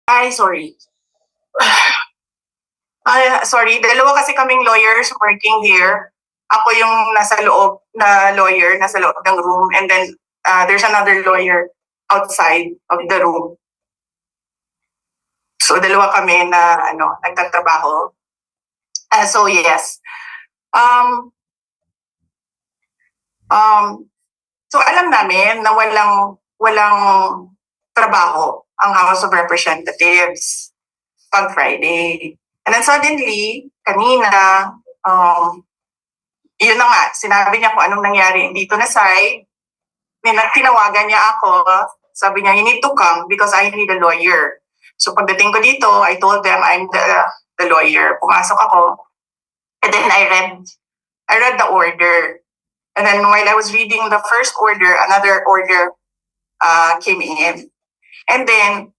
Ay, sorry. Ay, sorry. Dalawa kasi kaming lawyers working here. Ako yung nasa loob na lawyer, nasa loob ng room. And then there's another lawyer outside of the room. So dalawa kami na nagtatrabaho. So yes. Um, so alam namin na walang trabaho ang House of Representatives pag Friday. And then suddenly, kanina, yun na nga, sinabi niya kung anong nangyari dito na side. Tinawagan niya ako, sabi niya, you need to come because I need a lawyer. So pagdating ko dito, I told them I'm the lawyer. Pumasok ako, and then I read the order. And then while I was reading the first order, another order came in. And then,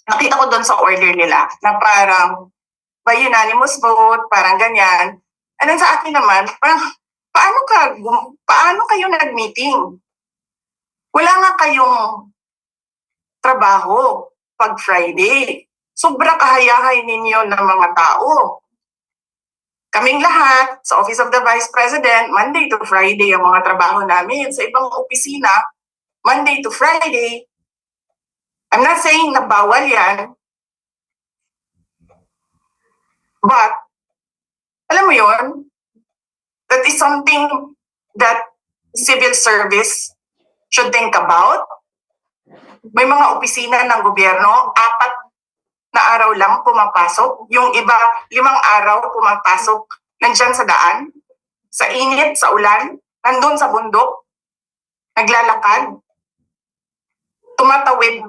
nakita ko doon sa order nila na parang by unanimous vote, parang ganyan. And then sa akin naman, parang, paano kayo nag-meeting? Wala nga kayong trabaho pag Friday. Sobrang kahayahay ninyo ng mga tao. Kaming lahat, sa Office of the Vice President, Monday to Friday ang mga trabaho namin. Sa ibang opisina, Monday to Friday. I'm not saying na bawal yan. But, alam mo yon, that is something that civil service should think about. May mga opisina ng gobyerno, 4 na araw lang pumapasok. Yung iba, 5 araw pumapasok. Nandyan sa daan, sa init, sa ulan, nandun sa bundok, naglalakad, tumatawid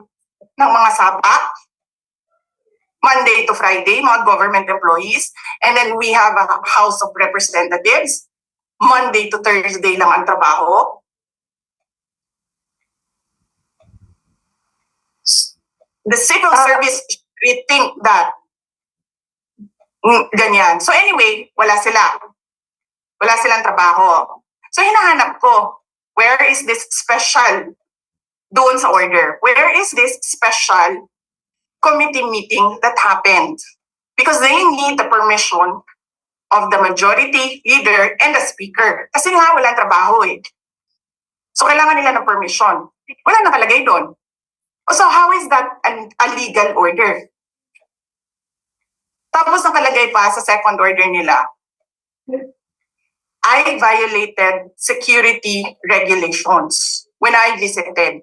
ng mga sapa, Monday to Friday, mga government employees. And then we have a House of Representatives, Monday to Thursday lang ang trabaho. The civil service rethink that. Ganyan. So anyway, wala sila. Wala silang trabaho. So hinahanap ko, where is this special doon sa order? Where is this special committee meeting that happened? Because they need the permission of the majority leader and the speaker. Kasi nga walang trabaho eh. So kailangan nila ng permission. Wala nakalagay doon. So how is that a legal order? Tapos nakalagay pa sa second order nila, I violated security regulations when I visited.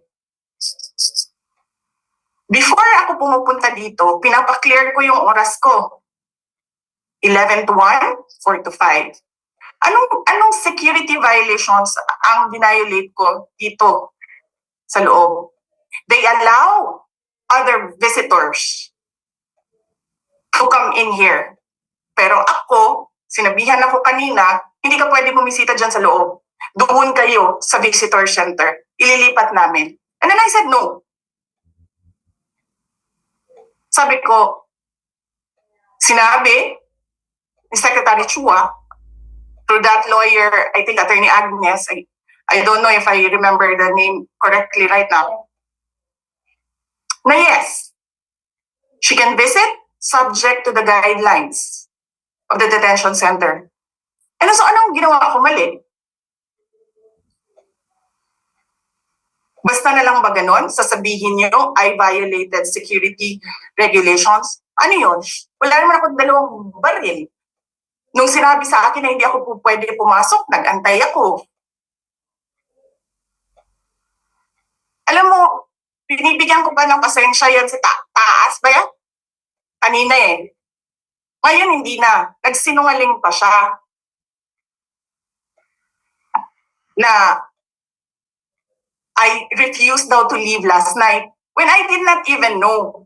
Before ako pumupunta dito, pinapaklear ko yung oras ko. 11 to 1, 4 to 5. Anong security violations ang violate ko dito sa loob? They allow other visitors to come in here. Pero ako, sinabihan ako kanina, hindi ka pwede bumisita dyan sa loob. Doon kayo sa visitor center. Ililipat namin. And then I said no. Sabi ko, sinabi ni Secretary Chua, through that lawyer, I think Attorney Agnes, I don't know if I remember the name correctly right now, na yes, she can visit subject to the guidelines of the detention center. And so anong ginawa ko mali? Basta na lang ba ganon? Sasabihin nyo, I violated security regulations? Ano yun? Wala naman ako 2 baril. Nung sinabi sa akin na hindi ako pwede pumasok, nag-antay ako. Alam mo, binibigyan ko pa ng pasensya yan sa taas ba yan? Kanina eh. Ngayon hindi na. Nagsinungaling pa siya. Na I refused daw to leave last night when I did not even know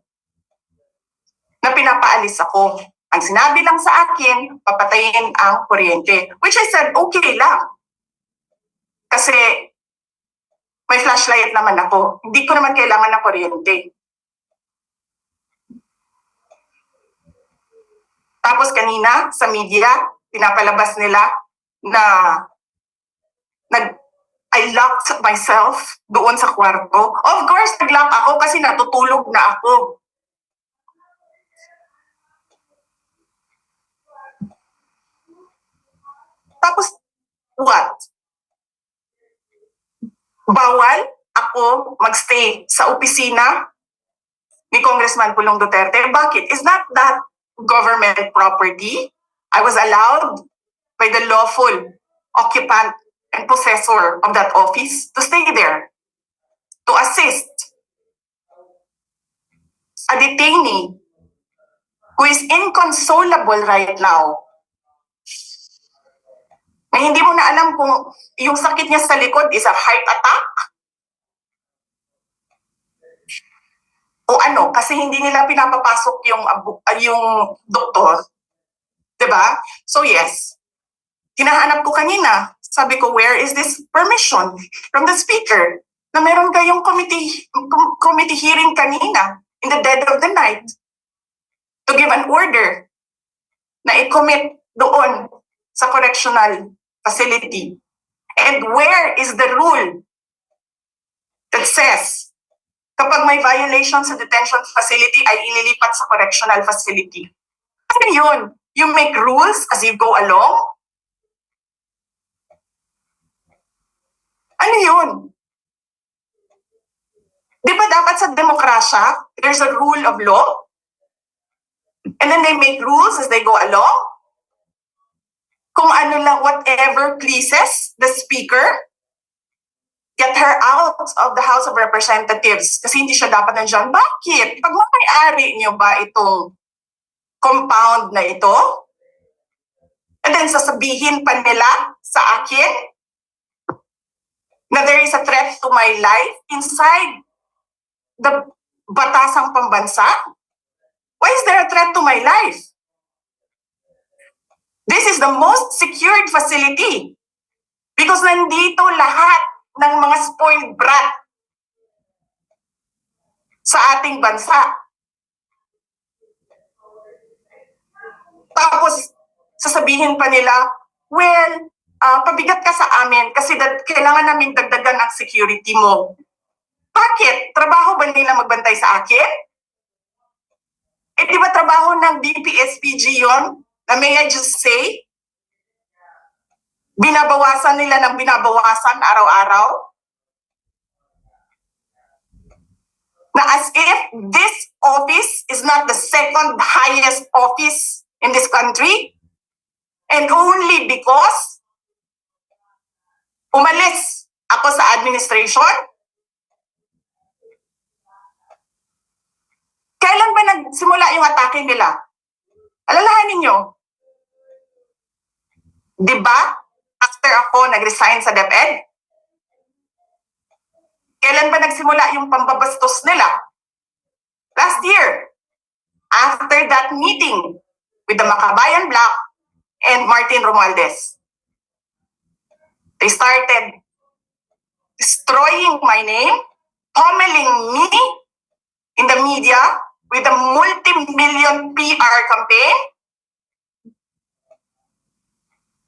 na pinapaalis ako. Ang sinabi lang sa akin, papatayin ang kuryente. Which I said, okay lang. Kasi may flashlight naman ako. Hindi ko naman kailangan ng kuryente. Tapos kanina, sa media, pinapalabas nila na I locked myself doon sa kwarto. Of course, nag-lock ako kasi natutulog na ako. Tapos, what? Bawal ako magstay sa opisina ni Congressman Pulong Duterte. Bakit? Is not that government property? I was allowed by the lawful occupant and possessor of that office to stay there, to assist a detainee who is inconsolable right now, na hindi mo na alam kung yung sakit niya sa likod is a heart attack o ano, kasi hindi nila pinapapasok yung doktor. Diba? So yes, hinahanap ko kanina, sabi ko, where is this permission from the speaker na meron kayong committee hearing kanina in the dead of the night to give an order na i-commit doon sa correctional facility. And where is the rule that says kapag may violation sa detention facility ay ililipat sa correctional facility? Ano yun? You make rules as you go along? Ano yun? Di ba dapat sa demokrasya, there's a rule of law? And then they make rules as they go along? Kung ano lang, whatever pleases the speaker, get her out of the House of Representatives kasi hindi siya dapat nandiyan. Bakit? Pag may-ari niyo ba itong compound na ito? And then sasabihin pa nila sa akin na there is a threat to my life inside the batasang pambansa? Why is there a threat to my life? This is the most secured facility because nandito lahat ng mga spoiled brat sa ating bansa. Tapos, sasabihin pa nila, well, pabigat ka sa amin kasi kailangan namin dagdagan ang security mo. Bakit? Trabaho ba nila magbantay sa akin? Eh, di ba trabaho ng DPSPG yun? Na may I just say? Binabawasan nila ng binabawasan araw-araw? Na as if this office is not the second highest office in this country, and only because umalis ako sa administration? Kailan ba nagsimula yung atake nila? Alalahanin nyo. Di ba? After ako nag-resign sa DepEd? Kailan ba nagsimula yung pambabastos nila? Last year. After that meeting with the Makabayan Bloc and Martin Romualdez. They started destroying my name, pummeling me in the media with a multi-million PR campaign.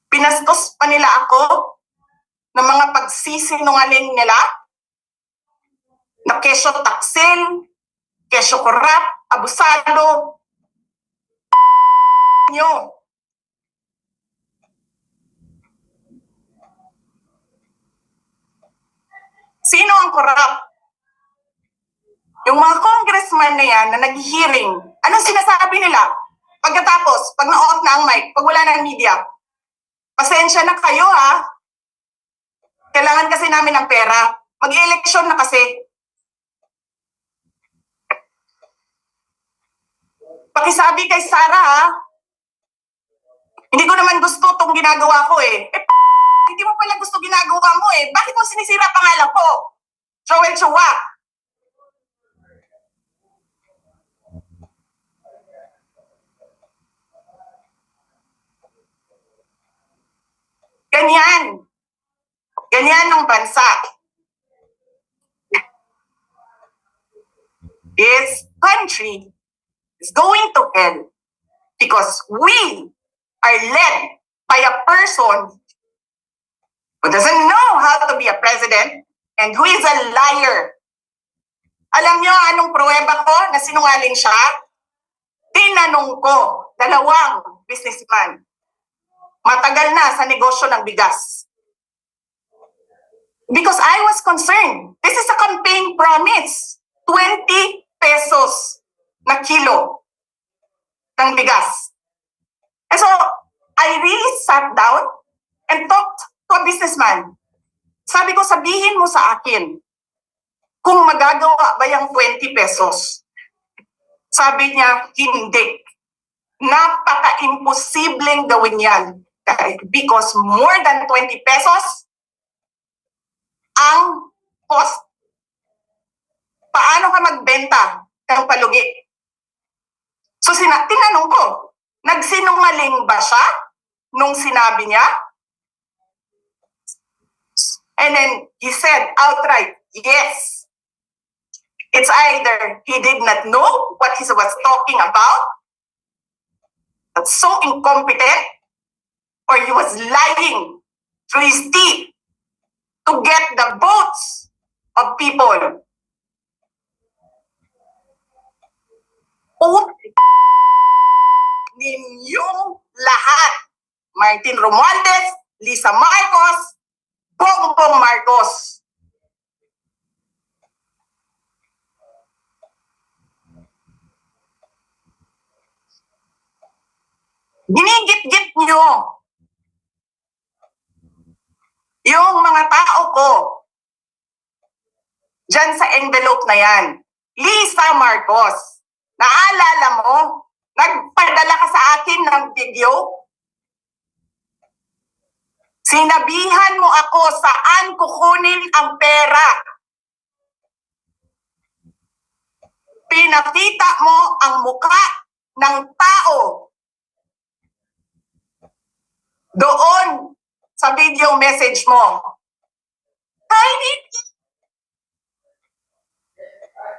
Pinastos pa nila ako ng mga pagsisinungaling nila na kesyo taksil, kesyo korap, abusado. Nyo. Sino ang korap? Yung mga congressman na yan na nag-hearing, anong sinasabi nila? Pagkatapos, pag na-off na ang mic, pag wala na ang media, pasensya na kayo ha. Kailangan kasi namin ng pera. Mag-eleksyon na kasi. Pakisabi kay Sara ha. Hindi ko naman gusto itong ginagawa ko eh. Hindi mo pala gusto ginagawa mo eh. Bakit mo sinisira pangalan ko? Joel Chua. Ganyan. Ganyan ang bansa. This country is going to hell because we are led by a person who doesn't know how to be a president and who is a liar. Alam niyo anong pruweba ko na sinungaling siya? Tinanong ko, 2 businessman. matagal na sa negosyo ng bigas. Because I was concerned. This is a campaign promise. 20 pesos na kilo ng bigas. And so, I really sat down and talked to a businessman. Sabi ko, sabihin mo sa akin kung magagawa ba yung 20 pesos. Sabi niya, hindi. Napaka-imposibleng gawin yan. Because more than 20 pesos ang cost. Paano ka magbenta ng palugi? So tinanong ko, nagsinungaling ba siya nung sinabi niya? And then he said outright, yes. It's either he did not know what he was talking about, that's so incompetent, or he was lying through his teeth to get the votes of people. Ninyong lahat. Martin Romualdez, Lisa Marcos, Bongbong Marcos. Ginigit-git nyo yung mga tao ko dyan sa envelope na yan. Lisa Marcos, naalala mo, nagpadala ka sa akin ng video? Sinabihan mo ako saan kukunin ang pera. Pinakita mo ang mukha ng tao doon sa video message mo.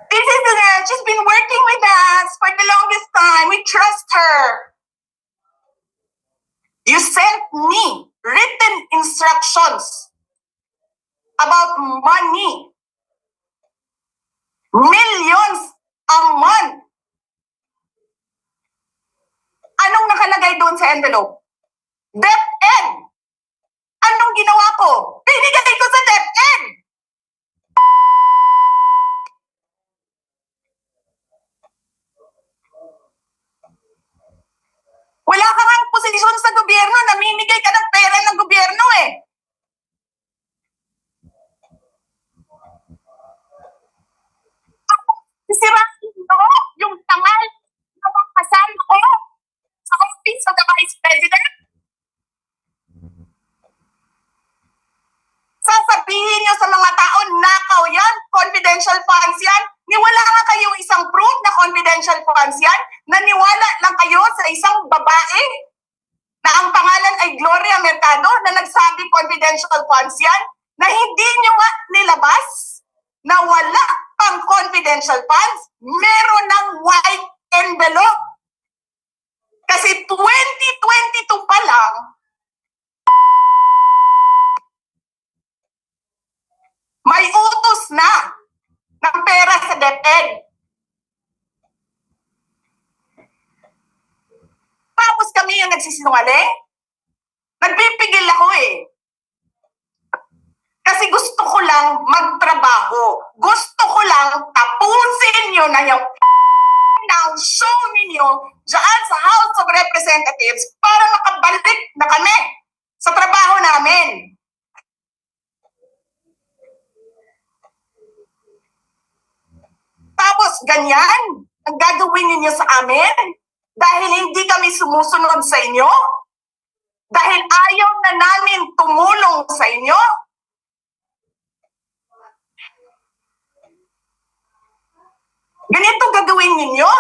This is she's been working with us for the longest time. We trust her. You sent me written instructions about money. Millions a month. Anong nakalagay doon sa envelope? DepEd. Anong ginawa ko? Binigay ko sa DepEd. Wala ka ngang posisyon sa gobyerno, namimigay ka ng pera ng gobyerno eh. Sisirain mo yung tangal na kasal ko sa office of the Vice President. Sasabihin nyo sa mga tao, nakaw yan, confidential funds yan. Niwala nga kayo isang proof na confidential funds yan. Naniwala lang kayo sa isang babae na ang pangalan ay Gloria Mercado na nagsabi confidential funds yan, na hindi nyo nga nilabas na wala pang confidential funds, meron ng white envelope. Kasi 2022 pa lang, may utos na ng pera sa DepEd. Tapos kami yung nagsisinungaling? Nagpipigil ako eh. Kasi gusto ko lang magtrabaho. Gusto ko lang tapusin nyo na yung ng show ninyo dyan sa House of Representatives para makabalik na kami sa trabaho namin. Tapos ganyan ang gagawin ninyo sa amin dahil hindi kami sumusunod sa inyo? Dahil ayaw na namin tumulong sa inyo? Ganito gagawin ninyo?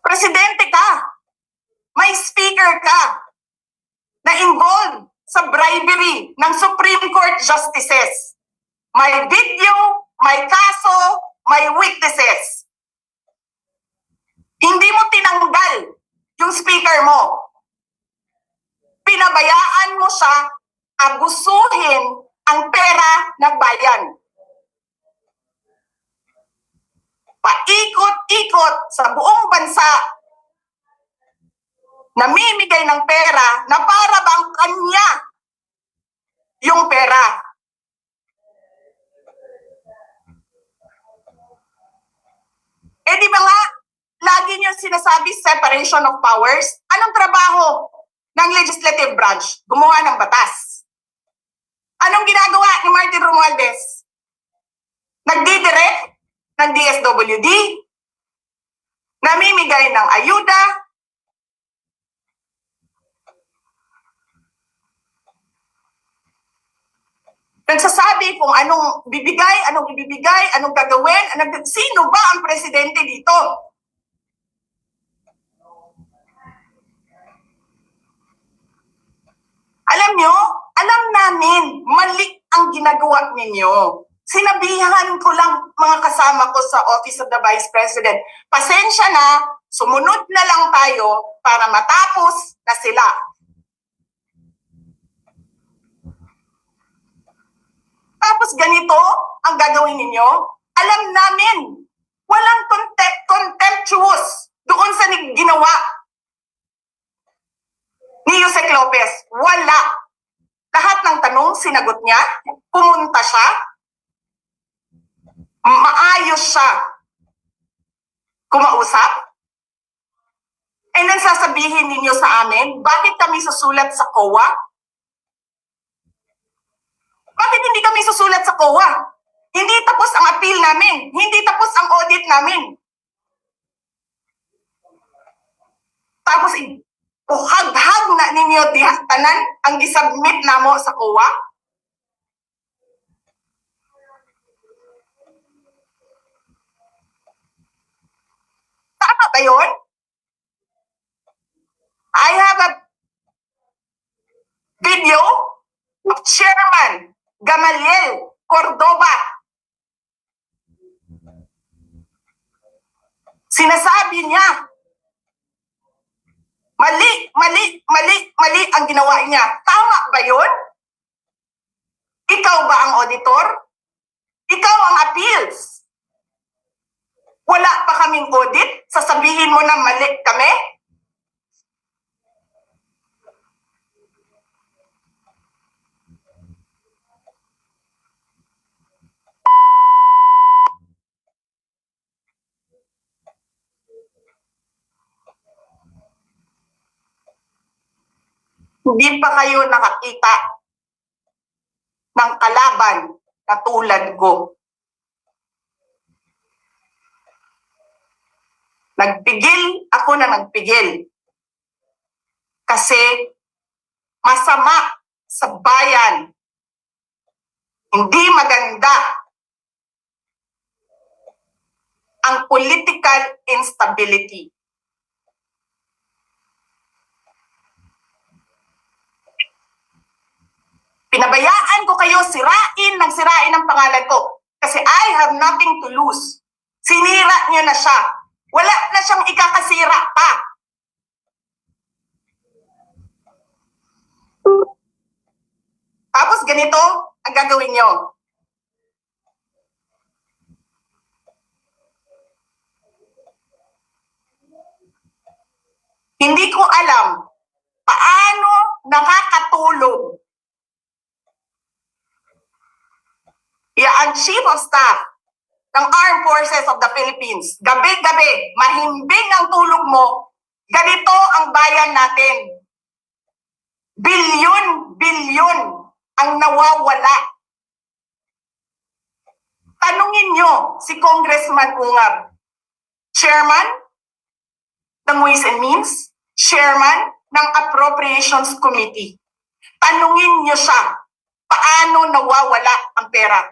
Presidente ka, may speaker ka na involved sa bribery ng Supreme Court justices. May video, may kaso, may witnesses. Hindi mo tinanggal yung speaker mo. Pinabayaan mo siya abusuhin ang pera ng bayan. paikot-ikot sa buong bansa, namimigay ng pera na para bang kanya yung pera. Eh di ba nga, lagi niyo sinasabi separation of powers? Anong trabaho ng legislative branch? Gumawa ng batas. Anong ginagawa ni Martin Romualdez? Nagdidirect ng DSWD, namimigay ng ayuda, nagsasabi kung anong bibigay, anong ibibigay, anong gagawin, sino ba ang presidente dito? Alam nyo, alam namin, mali ang ginagawa ninyo. Sinabihan ko lang mga kasama ko sa Office of the Vice President, pasensya na, sumunod na lang tayo para matapos na sila. Tapos ganito ang gagawin ninyo? Alam namin, walang contemptuous doon sa ginawa ni Yusek Lopez. Wala. Lahat ng tanong, sinagot niya, pumunta siya, maayos siya kumausap, and then sasabihin ninyo sa amin, bakit kami susulat sa COA? Bakit hindi kami susulat sa COA? Hindi tapos ang appeal namin. Hindi tapos ang audit namin. Tapos, buhag-hag na ninyo tanan ang isubmit namo sa COA? Tama ba yun? I have a video of Chairman Gamaliel Cordoba. Sinasabi niya, mali ang ginawa niya. Tama ba yun? Ikaw ba ang auditor? Ikaw ang appeals. Wala pa kaming audit? Sasabihin mo na mali kami? Hindi pa kayo nakakita ng kalaban na tulad ko. Nagpigil ako na nagpigil. Kasi masama sa bayan. Hindi maganda ang political instability. Pinabayaan ko kayo sirain ang pangalan ko kasi I have nothing to lose. Sinira niyo na siya. Wala na siyang ikakasira pa. Tapos ganito ang gagawin niyo. Hindi ko alam paano nakakatulog ang Chief of Staff ng Armed Forces of the Philippines. Gabi-gabi, mahimbing ang tulog mo. Ganito ang bayan natin. Bilyon ang nawawala. Tanungin nyo si Congressman Ungab, Chairman ng Ways and Means, Chairman ng Appropriations Committee. Tanungin nyo siya, paano nawawala ang pera?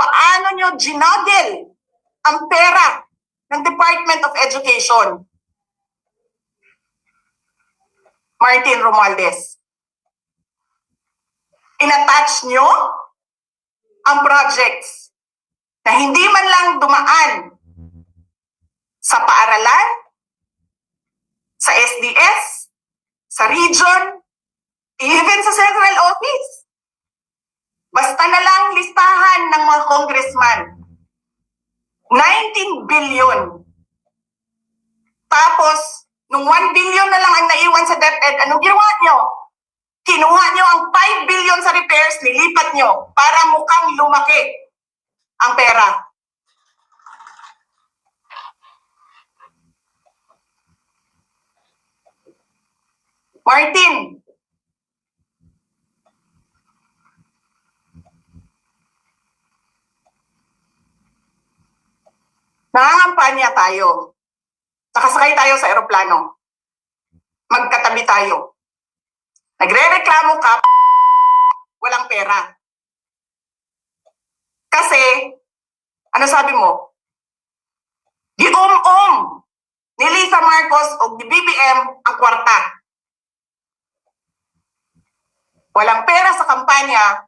Paano nyo ginodel ang pera ng Department of Education? Martin Romualdez. In-attach nyo ang projects na hindi man lang dumaan sa paaralan, sa SDS, sa region, even sa central office. Basta na lang listahan ng mga congressman. 19 billion. Tapos, nung 1 billion na lang ang naiwan sa DepEd, anong ginawa nyo? Kinuha nyo ang 5 billion sa repairs, nilipat nyo para mukhang lumaki ang pera. Martin, nangangampanya tayo. Nakasakay tayo sa eroplano. Magkatabi tayo. Nagre-reklamo ka, walang pera. Kasi, ano sabi mo? Gium-um ni Lisa Marcos o ni BBM ang kwarta. Walang pera sa kampanya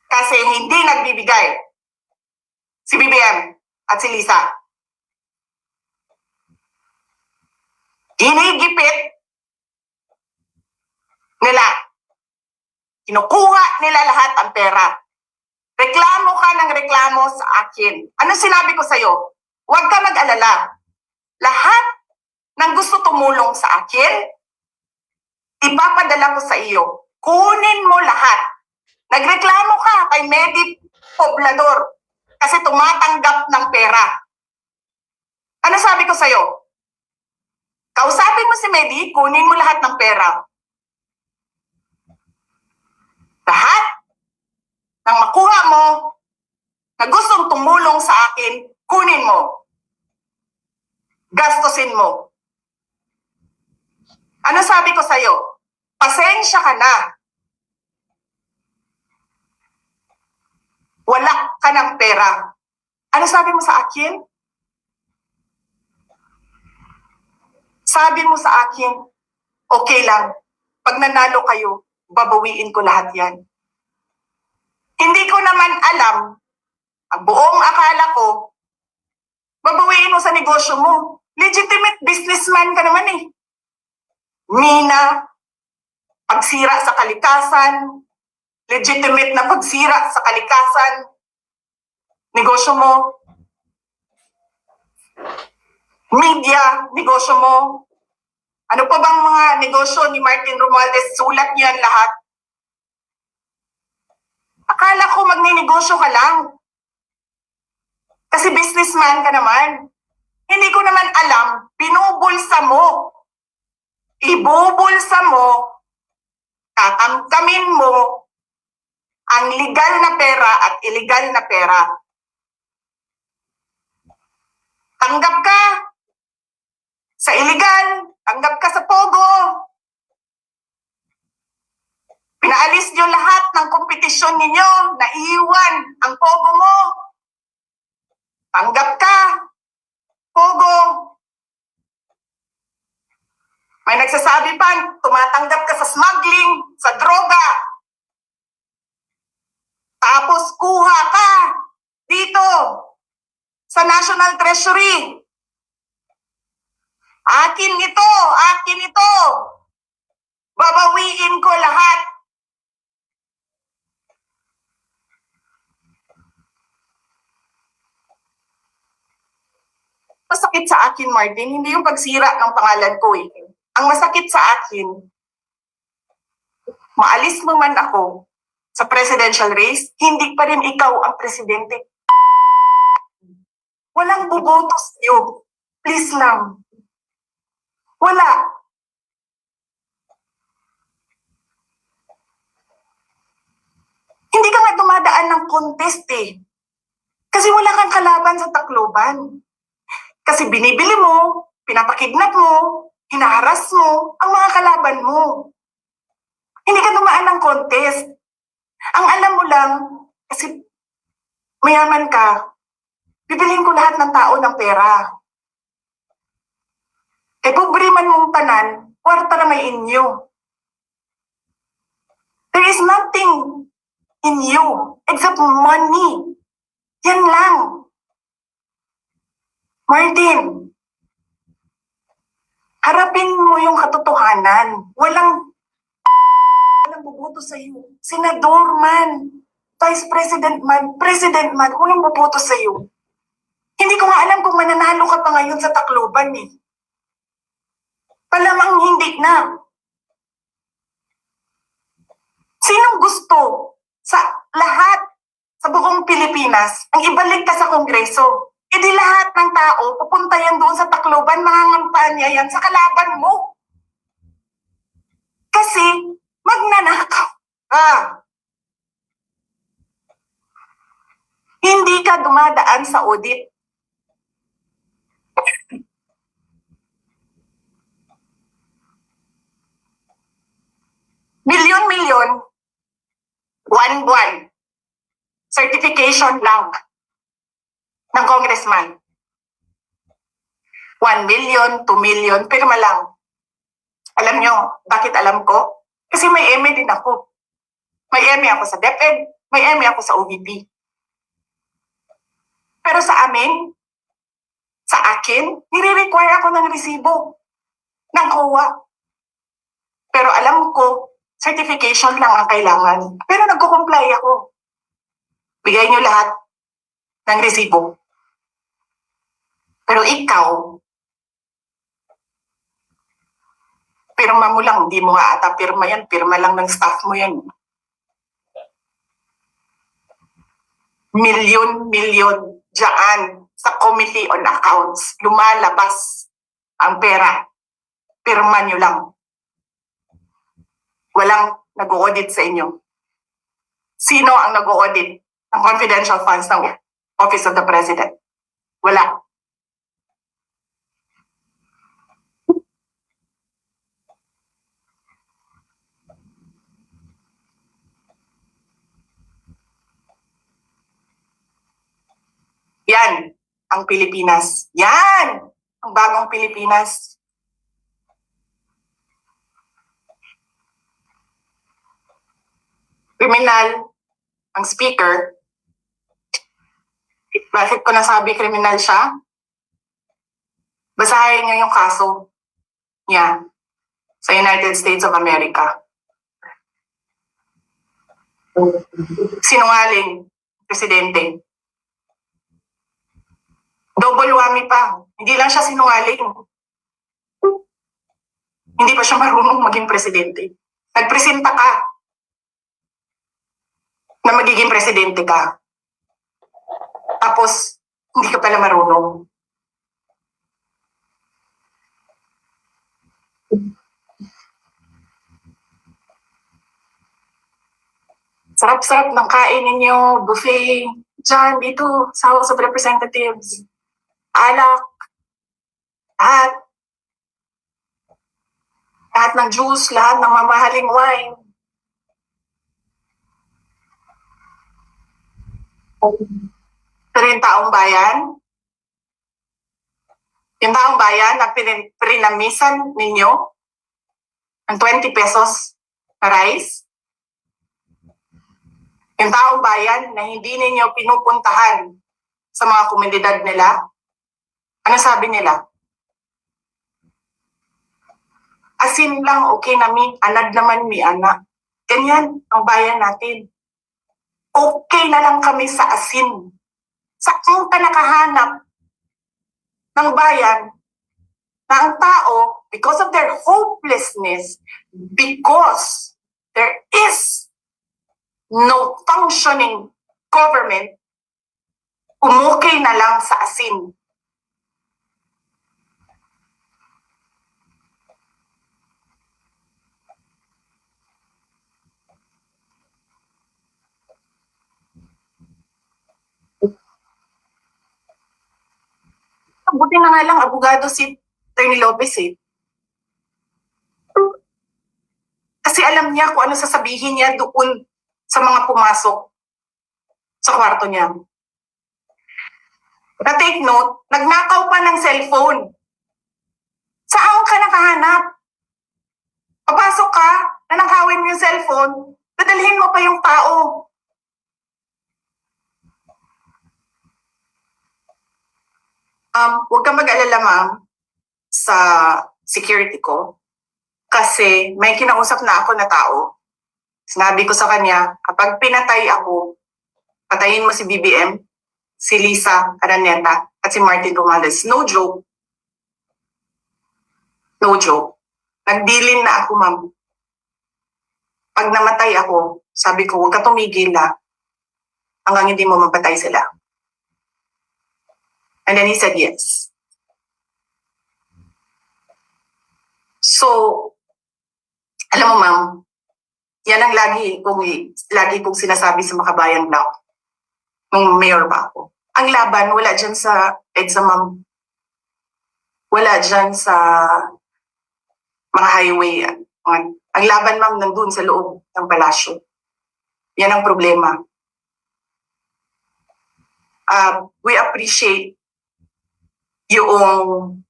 kasi hindi nagbibigay si BBM at si Lisa. Ginigipit nila. Kinukuha nila lahat ang pera. Reklamo ka ng reklamo sa akin. Ano sinabi ko sa'yo? Huwag ka mag-alala. Lahat ng gusto tumulong sa akin, ipapadala ko sa iyo. Kunin mo lahat. Nagreklamo ka kay Medi Poblador kasi tumatanggap ng pera. Ano sabi ko sa'yo? Kausapin mo si Medi, kunin mo lahat ng pera. Lahat ng makuha mo na gustong tumulong sa akin, kunin mo. Gastusin mo. Ano sabi ko sa'yo? Pasensya ka na. Wala ka ng pera. Ano sabi mo sa akin? Sabi mo sa akin, okay lang. Pag nanalo kayo, babawiin ko lahat yan. Hindi ko naman alam, ang buong akala ko, babawiin mo sa negosyo mo. Legitimate businessman ka naman eh. Mina, pagsira sa kalikasan, legitimate na pagsira sa kalikasan, negosyo mo. Media, negosyo mo. Ano pa bang mga negosyo ni Martin Romualdez? Sulat niyan lahat. Akala ko magninegosyo ka lang. Kasi businessman ka naman. Hindi ko naman alam, binubulsa mo. Ibubulsa mo, tatamtamin mo ang legal na pera at illegal na pera. Tanggap ka sa illegal, tanggap ka sa Pogo. Pinaalis niyo lahat ng kompetisyon ninyo, naiwan ang Pogo mo. Tanggap ka, Pogo. May nagsasabi pa, tumatanggap ka sa smuggling, sa droga. Tapos kuha ka dito sa National Treasury. Akin ito, akin ito. Babawiin ko lahat. Masakit sa akin, Martin, hindi yung pagsira ng pangalan ko eh. Ang masakit sa akin, maalis mo man ako sa presidential race, hindi pa rin ikaw ang presidente. Walang buboto sa'yo. Please lang. Wala. Hindi ka nga dumadaan ng contest eh. Kasi wala kang kalaban sa Tacloban. Kasi binibili mo, pinapakidnap mo, hinaharas mo ang mga kalaban mo. Hindi ka dumaan ng contest. Ang alam mo lang, kasi mayaman ka, bibilhin ko lahat ng tao ng pera. Eh, pobre man mong tanan, kwarta na may inyo. There is nothing in you except money. Yan lang. Martin, harapin mo yung katotohanan. Walang boboto sa'yo. Senador man, Vice President man, President man, walang boboto sa'yo. Hindi ko nga alam kung mananalo ka pa ngayon sa Tacloban eh. Palamang hindi na. Sinong gusto sa lahat sa buong Pilipinas ang ibalik ka sa Kongreso? E di lahat ng tao pupunta yan doon sa Tacloban, mangangampanya yan sa kalaban mo. Kasi magnanakaw ka. Hindi ka dumadaan sa audit. Milyon-milyon, buwan-buwan. Certification lang ng congressman. 1 million, 2 million, pirma lang. Alam nyo, bakit alam ko? Kasi may MA din ako. May MA ako sa DepEd, may MA ako sa OVP. Pero sa akin, nire-require ako ng resibo ng COA. Pero alam ko, certification lang ang kailangan. Pero nagko-comply ako. Bigay nyo lahat ng resibo. Pero ikaw, pirma mo lang, hindi mo nga ata pirma yan, pirma lang ng staff mo yan. Milyon-milyon dyan sa Committee on Accounts, lumalabas ang pera. Pirma nyo lang. Walang nag-audit sa inyo. Sino ang nag-audit ng confidential funds ng Office of the President? Wala. Yan ang Pilipinas. Yan ang bagong Pilipinas. Kriminal ang speaker. Bakit ko nasabi kriminal siya? Basahin niyo yung kaso niya sa United States of America. Sinungaling, presidente. Double whammy pa. Hindi lang siya sinungaling. Hindi pa siya marunong maging presidente. Nagpresenta ka na magiging presidente ka. Tapos, hindi ka pala marunong. Sarap-sarap ng kain ninyo, buffet, dyan, dito, sa House of Representatives. Alak, lahat ng juice, lahat ng mamahaling wine. Pero yung taong bayan, na pinamisan ninyo ng 20 pesos na rice, yung taong bayan na hindi ninyo pinupuntahan sa mga komunidad nila, ano sabi nila? Asin lang, okay na mi, anad naman mi, anak. Ganyan ang bayan natin. Okay na lang kami sa asin. Saan ka nakahanap ng bayan na ang tao, because of their hopelessness, because there is no functioning government, umukay na lang sa asin. Buti na nga lang, abogado si Atty. Lopez eh. Kasi alam niya kung ano sasabihin niya doon sa mga pumasok sa kwarto niya. Na-take note, nagnakaw pa ng cellphone. Saan ka nakahanap? Papasok ka, nanakawin mo yung cellphone, dadalhin mo pa yung tao. Huwag kang mag-alala, ma'am, sa security ko. Kasi may kinausap na ako na tao Sinabi ko sa kanya, kapag pinatay ako, patayin mo si BBM, si Lisa Araneta, at si Martin Romales. No joke. No joke. Nagdilin na ako, ma'am. Pag namatay ako, sabi ko, huwag ka tumigil hanggang hindi mo mapatay sila. And then he said yes. So, alam mo ma'am, yan ang lagi kong sinasabi sa Makabayan Law nung mayor pa ako. Ang laban, wala dyan sa EDSA ma'am. Wala dyan sa mga highway. Ang laban ma'am nandun sa loob ng palasyo. Yan ang problema. We appreciate yung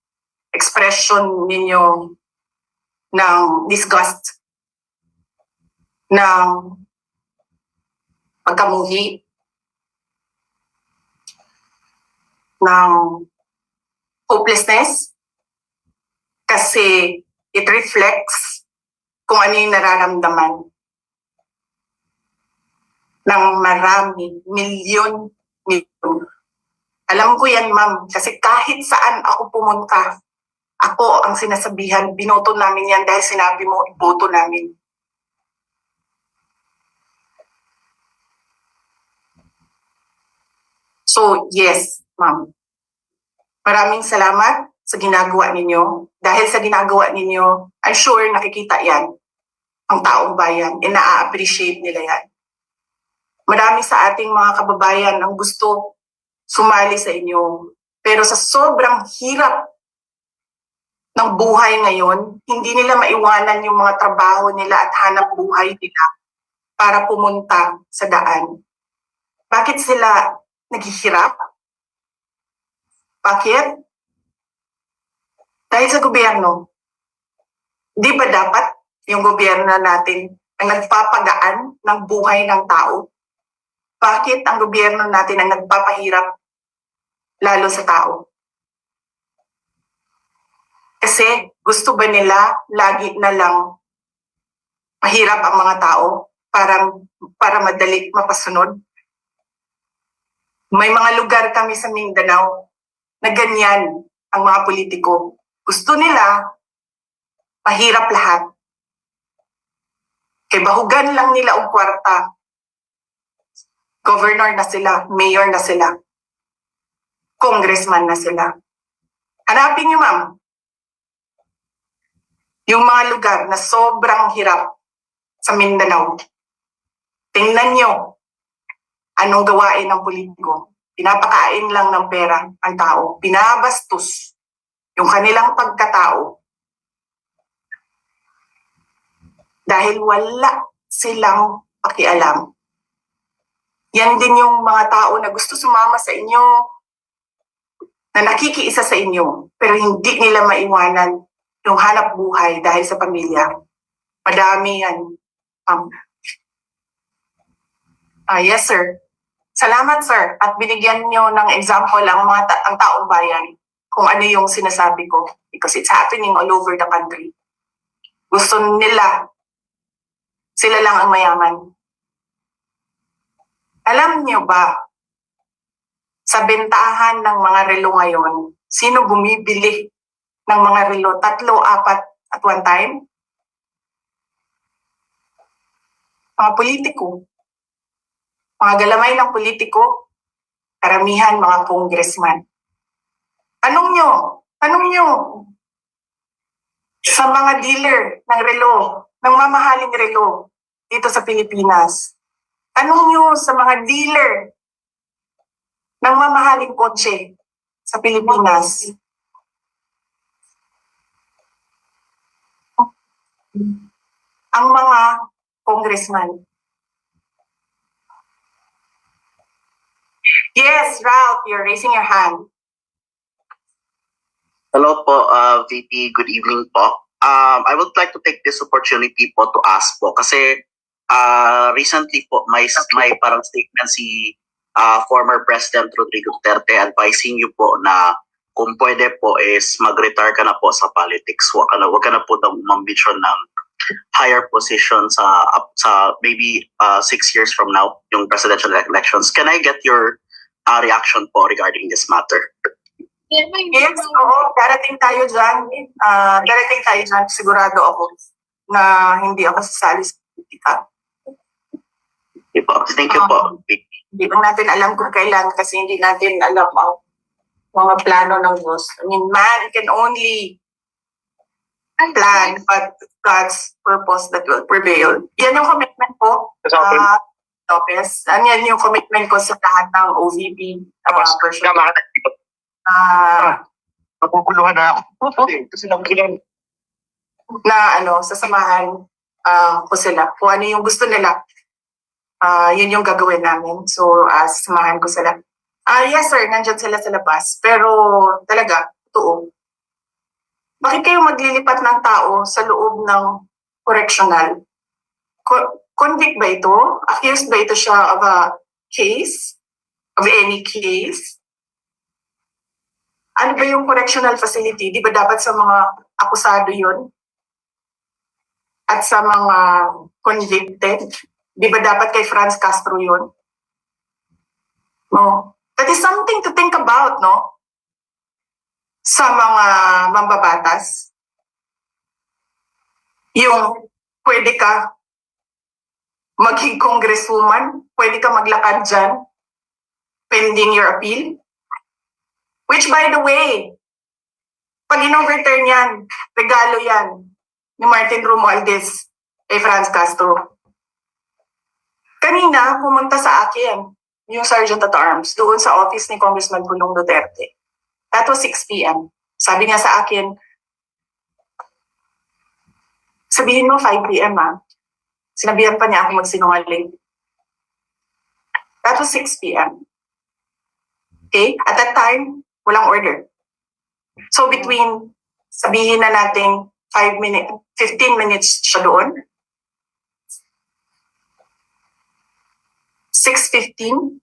expression ninyo ng disgust, ng pagkamuhi, ng hopelessness, kasi it reflects kung ano yung nararamdaman ng marami, milyon. Alam ko yan, ma'am, kasi kahit saan ako pumunta, ako ang sinasabihan, binoto namin yan dahil sinabi mo, iboto namin. So, yes, ma'am. Maraming salamat sa ginagawa ninyo. Dahil sa ginagawa ninyo, I'm sure nakikita yan ang taong bayan, and na-appreciate nila yan. Marami sa ating mga kababayan ang gusto sumali sa inyo. Pero sa sobrang hirap ng buhay ngayon, hindi nila maiwanan yung mga trabaho nila at hanap buhay nila para pumunta sa daan. Bakit sila naghihirap? Bakit? Dahil sa gobyerno. Di ba dapat yung gobyerno natin ang nagpapagaan ng buhay ng tao? Bakit ang gobyerno natin ang nagpapahirap lalo sa tao? Kasi gusto ba nila lagi na lang mahirap ang mga tao para madali mapasunod? May mga lugar kami sa Mindanao na ganyan ang mga politiko. Gusto nila mahirap lahat. Kaya bahugan lang nila ang kwarta. Governor na sila, mayor na sila, congressman na sila. Hanapin niyo, ma'am, yung mga lugar na sobrang hirap sa Mindanao. Tingnan niyo anong gawain ng politiko. Pinapakain lang ng pera ang tao. Pinabastos yung kanilang pagkatao dahil wala silang pakialam. Yan din yung mga tao na gusto sumama sa inyo, na nakikiisa sa inyo, pero hindi nila maiwanan yung hanap buhay dahil sa pamilya. Madami yan. Yes, sir. Salamat, sir. At binigyan nyo ng example ang taong bayan kung ano yung sinasabi ko, because it's happening all over the country. Gusto nila, sila lang ang mayaman. Alam niyo ba, sa bentahan ng mga relo ngayon, sino bumibili ng mga relo? 3, 4 at one time? Mga politiko. Mga galamay ng politiko, karamihan mga congressman. Tanong nyo, sa mga dealer ng relo, ng mamahaling relo dito sa Pilipinas. Tanong nyo sa mga dealer ng mamahaling kotse sa Pilipinas. Ang mga congressman. Yes, Ralph, you're raising your hand. Hello po, VP. Good evening po. I would like to take this opportunity po to ask po kasi recently po may parang statement si former President Rodrigo Duterte advising you po na kung pwede po is mag-retire ka na po sa politics. Wag ka na po daw umambisyon ng higher position sa maybe 6 years from now, yung presidential elections. Can I get your reaction po regarding this matter? Yes, oo, darating tayo dyan. Darating tayo dyan, sigurado ako na hindi ako sasali sa politika. Okay po. Thank you po. Hindi lang natin alam kung kailan kasi hindi natin alam ang mga plano ng Diyos. I mean, man can only plan, but God's purpose that will prevail. Yan yung commitment ko, Lopez. Yan yung commitment ko sa lahat ng OVP person. Napupuluhan na ako. Kasi nakikilang. Na sasamahan ko sila. Kung ano yung gusto nila, yun yung gagawin namin. So, sasamahan ko sila. Yes sir, nandyan sila sa labas. Pero talaga, totoo. Bakit kayo maglilipat ng tao sa loob ng correctional? Convict ba ito? Accused ba ito siya of a case? Of any case? Ano ba yung correctional facility? Di ba dapat sa mga akusado yun? At sa mga convicted? Di ba dapat kay Franz Castro yun? No. That is something to think about, no? Sa mga mambabatas. Yung pwede ka maging congresswoman, pwede ka maglakad dyan, pending your appeal. Which by the way, pag in-overturn yan, regalo yan ni Martin Romualdez kay Franz Castro. Kanina, pumunta sa akin yung Sergeant at Arms doon sa office ni Congressman Pulong Duterte. That was 6 p.m. Sabi niya sa akin, sabihin mo 5 p.m. Sinabihan pa niya ako magsinungaling. That was 6 p.m. Okay? At that time, walang order. So between, sabihin na natin 15 minutes siya doon, 6:15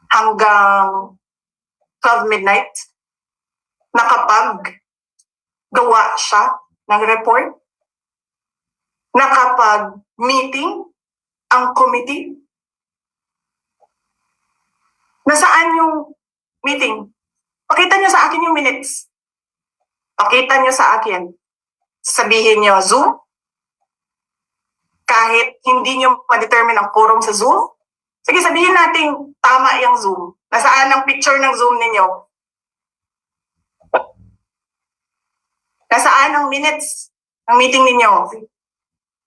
hanggang 12 midnight, nakapag-gawa siya ng report, nakapag-meeting ang committee. Nasaan yung meeting? Pakita niyo sa akin yung minutes. Pakita niyo sa akin. Sabihin niyo, Zoom? Kahit hindi niyo ma-determine ang quorum sa Zoom? Sige, sabihin natin tama yung Zoom. Nasaan ang picture ng Zoom ninyo? Nasaan ang minutes ng meeting ninyo?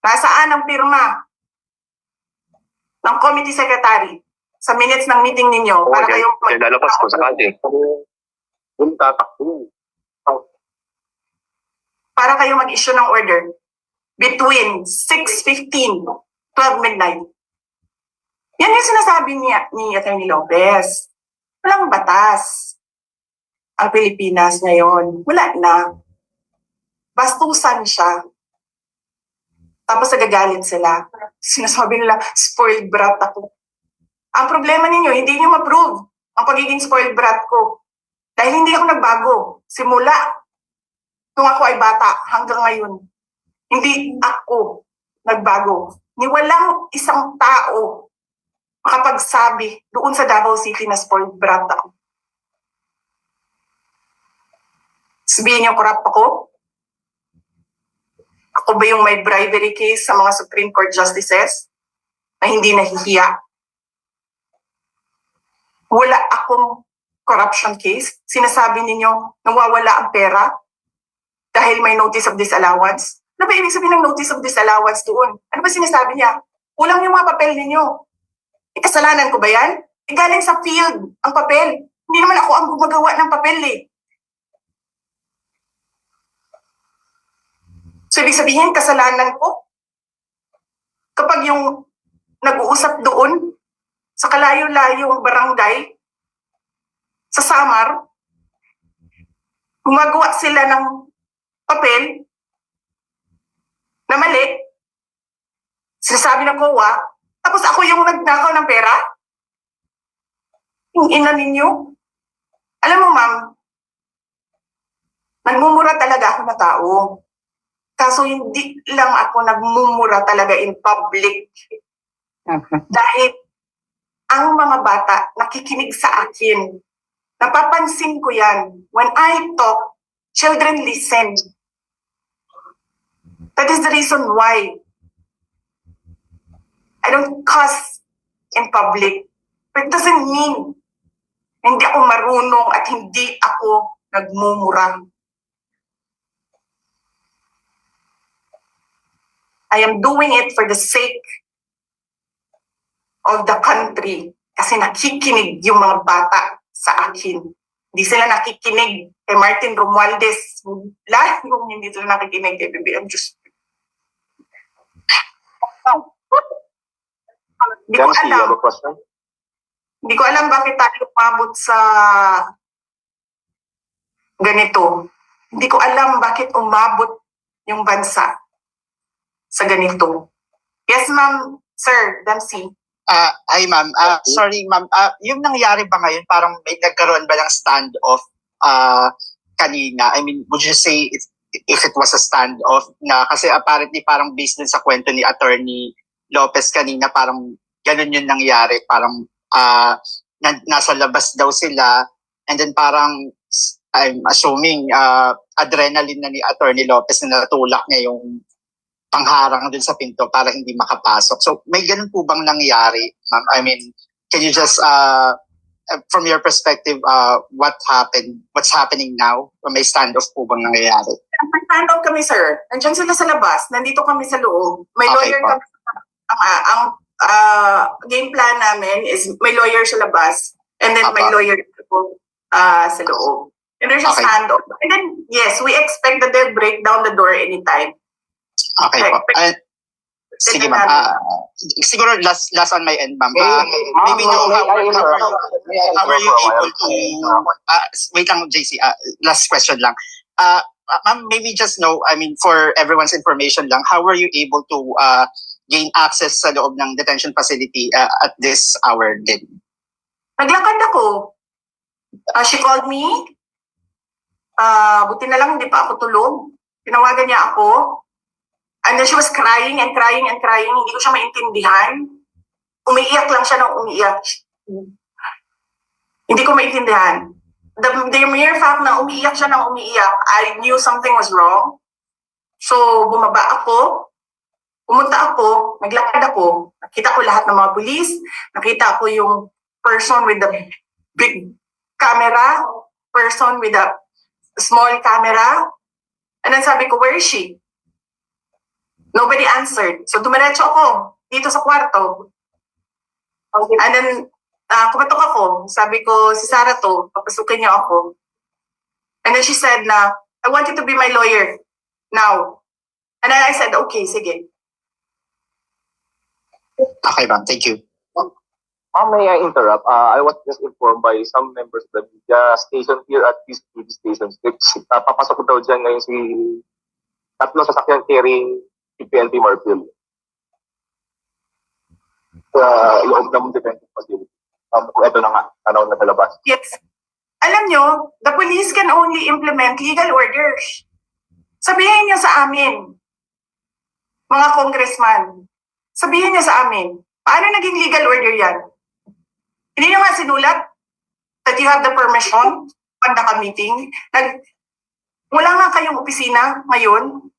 Nasaan ang pirma ng committee secretary sa minutes ng meeting ninyo para kayo lalabas ko sa kanya. para kayo mag-issue ng order between 6:15 12 midnight. Yan yung sinasabi ni Atty. Lopez. Walang batas ang Pilipinas ngayon. Wala na. Bastusan siya. Tapos nagagalit sila. Sinasabi nila, spoiled brat ako. Ang problema ninyo, hindi nyo ma-prove ang pagiging spoiled brat ko. Dahil hindi ako nagbago. Simula nung ako ay bata hanggang ngayon. Hindi ako nagbago. Ni walang isang tao makapagsabi doon sa Davao City na spoiled brat ako. Sabihin niyo, corrupt ako? Ako ba yung may bribery case sa mga Supreme Court justices na hindi nahihiya? Wala akong corruption case. Sinasabi ninyo, nawawala ang pera dahil may notice of disallowance. Ano ba ibig sabihin ng notice of disallowance doon? Ano ba sinasabi niya? Kulang yung mga papel ninyo. Kasalanan ko ba yan? Galing sa field ang papel. Hindi naman ako ang gumagawa ng papel So, ibig sabihin, kasalanan ko kapag yung nag-uusap doon sa kalayo-layong barangay sa Samar, gumagawa sila ng papel na mali, sinasabi ng COA, tapos ako yung nagnakaw ng pera? Yung ina ninyo? Alam mo, ma'am, nagmumura talaga ako na tao. Kaso hindi lang ako nagmumura talaga in public. Dahil ang mga bata nakikinig sa akin. Napapansin ko yan. When I talk, children listen. That is the reason why I don't cuss in public. But it doesn't mean hindi ako marunong at hindi ako nagmumura. I am doing it for the sake of the country kasi nakikinig yung mga bata sa akin. Hindi sila nakikinig kay Martin Romualdez. Lahat yung hindi sila nakikinig kay BBM. Just hindi ko Jancy, you alam. have a question? Hindi ko alam bakit tayo umabot sa ganito. Hindi ko alam bakit umabot yung bansa sa ganito. Yes, ma'am, sir, Dancy. Hi ma'am. Sorry ma'am. Yung nangyari ba ngayon, parang may nagkaroon ba ng standoff kanina? I mean, would you say if it was a standoff na kasi apparently parang based din sa kwento ni Attorney Lopez kanina, parang ganun yung nangyari. Parang nasa labas daw sila and then parang I'm assuming adrenaline na ni Attorney Lopez na natulak niya yung pangharang dun sa pinto para hindi makapasok. So may ganun po bang nangyari, ma'am? I mean, can you just, from your perspective, what happened? What's happening now? May standoff po bang nangyayari? Nag-stand kami, sir. Nandiyan sila sa labas. Nandito kami sa loob. May Okay lawyer po. kami. Ang game plan namin is may lawyer sa labas and then may Apa. lawyer sa loob. And there's a Okay. standoff. And then, yes, we expect that they'll break down the door anytime. Okay po. Sige ma'am. Siguro last on my end, ma'am. Maybe know how are you able to wait lang, JC, last question lang. Ma'am, maybe just know, I mean, for everyone's information lang, how were you able to gain access sa loob ng detention facility at this hour din? Naglakad ako. She called me. Buti na lang hindi pa ako tulog. Tinawagan niya ako. And then she was crying and crying and crying. Hindi ko siya maintindihan. Umiiyak lang siya nang umiiyak. Hindi ko maintindihan. The mere fact na umiiyak siya nang umiiyak, I knew something was wrong. So, bumaba ako. Pumunta ako. Naglakad ako. Nakita ko lahat ng mga pulis. Nakita ko yung person with the big camera. Person with the small camera. And then sabi ko, where is she? Nobody answered. So, dumiretso ako dito sa kwarto. And then, kumatok ako. Sabi ko, si Sarah to, papasukin niya ako. And then she said na, I want you to be my lawyer now. And then I said, okay, sige. Okay ma'am, thank you. Ma'am, may I interrupt? I was just informed by some members of the media station here at this TV station. Papasok daw dyan ngayon si tatlong sasakyan carrying si PNP Marfil. Sa loob ng detention facility. Ito na nga, tanaw na sa labas. Yes. Alam nyo, the police can only implement legal orders. Sabihin niyo sa amin, mga congressman, sabihin niyo sa amin, paano naging legal order yan? Hindi nyo nga sinulat that you have the permission to conduct a meeting. Wala nga kayong opisina ngayon.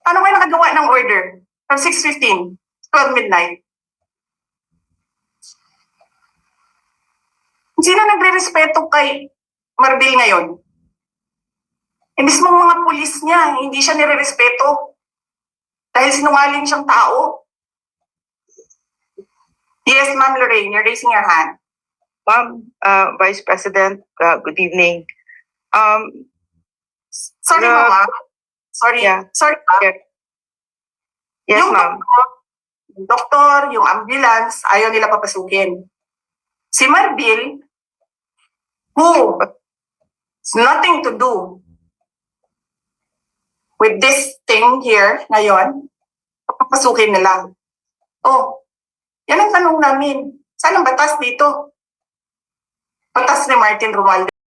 Paano kayo nakagawa ng order from 6:15 to midnight? Sino nagre-respeto kay Marbil ngayon? Eh, mismo mga pulis niya, hindi siya nire-respeto. Dahil sinungaling siyang tao. Yes, Ma'am Lorraine, you're raising your hand. Ma'am, Vice President, good evening. Sorry, Yeah. Mama. Sorry. Yeah. Sorry, Ma'am. Yeah. Yes, Yung ma'am. doktor, yung ambulance, ayaw nila papasukin. Si Marbil, who has nothing to do with this thing here ngayon, papasukin nila. Oh, yan ang tanong namin. Saan ang batas dito? Batas ni Martin Romualdez.